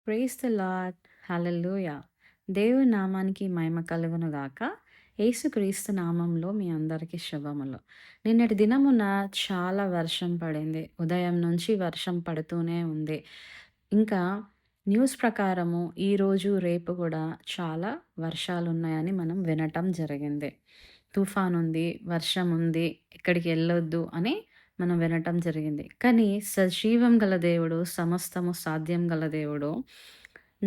Praise the lord. హల్లెలూయా. దేవుని నామానికి మహిమ కలుగును గాక. యేసుక్రీస్తు నామంలో మీ అందరికీ శుభములు. నిన్నటి దినమున చాలా వర్షం పడింది. ఉదయం నుంచి వర్షం పడుతూనే ఉంది. ఇంకా న్యూస్ ప్రకారము ఈరోజు, రేపు గూడా చాలా వర్షాలున్నాయని మనం వినటం జరిగింది. తుఫానుంది, వర్షముంది, ఎక్కడికెళ్ళొద్దు అని మనం వినటం జరిగింది. కానీ సజీవం గల దేవుడు, సమస్తము సాధ్యం గల దేవుడు,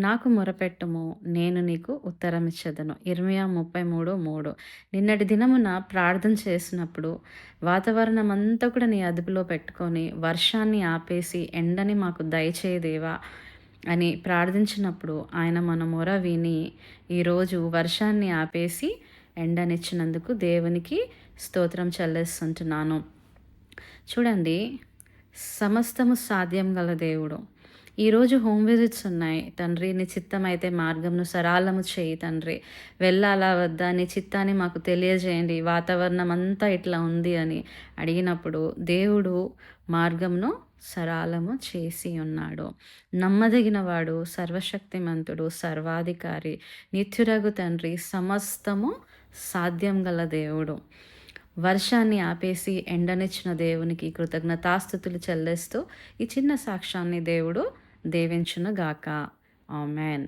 నాకు మొరపెట్టుము నేను నీకు ఉత్తరమిచ్చేదను. ఇర్మీయా 33:3. నిన్నటి దినమున ప్రార్థన చేసినప్పుడు వాతావరణమంతా కూడా నీ అదుపులో పెట్టుకొని, వర్షాన్ని ఆపేసి, ఎండని మాకు దయచేయి దేవా అని ప్రార్థించినప్పుడు ఆయన మన మొర విని, ఈరోజు వర్షాన్ని ఆపేసి ఎండనిచ్చినందుకు దేవునికి స్తోత్రం చెల్లిస్తుంటున్నాను. చూడండి, సమస్తము సాధ్యం గల దేవుడు. ఈరోజు హోమ్ విజిట్స్ ఉన్నాయి. తండ్రి నీ చిత్తమైతే మార్గంను సరళము చేయి తండ్రి. వెళ్ళాలా వద్దా నీ చిత్తాన్ని మాకు తెలియజేయండి. వాతావరణం అంతా ఇట్లా ఉంది అని అడిగినప్పుడు దేవుడు మార్గంను సరళము చేసి ఉన్నాడు. నమ్మదగినవాడు, సర్వశక్తిమంతుడు, సర్వాధికారి, నిత్యురగు తండ్రి, సమస్తము సాధ్యం గల దేవుడు. వర్షాన్ని ఆపేసి ఎండనిచ్చిన దేవునికి కృతజ్ఞతాస్తుతులు చెల్లిస్తూ ఈ చిన్న సాక్ష్యాన్ని దేవుడు దీవించునుగాక. ఆమెన్.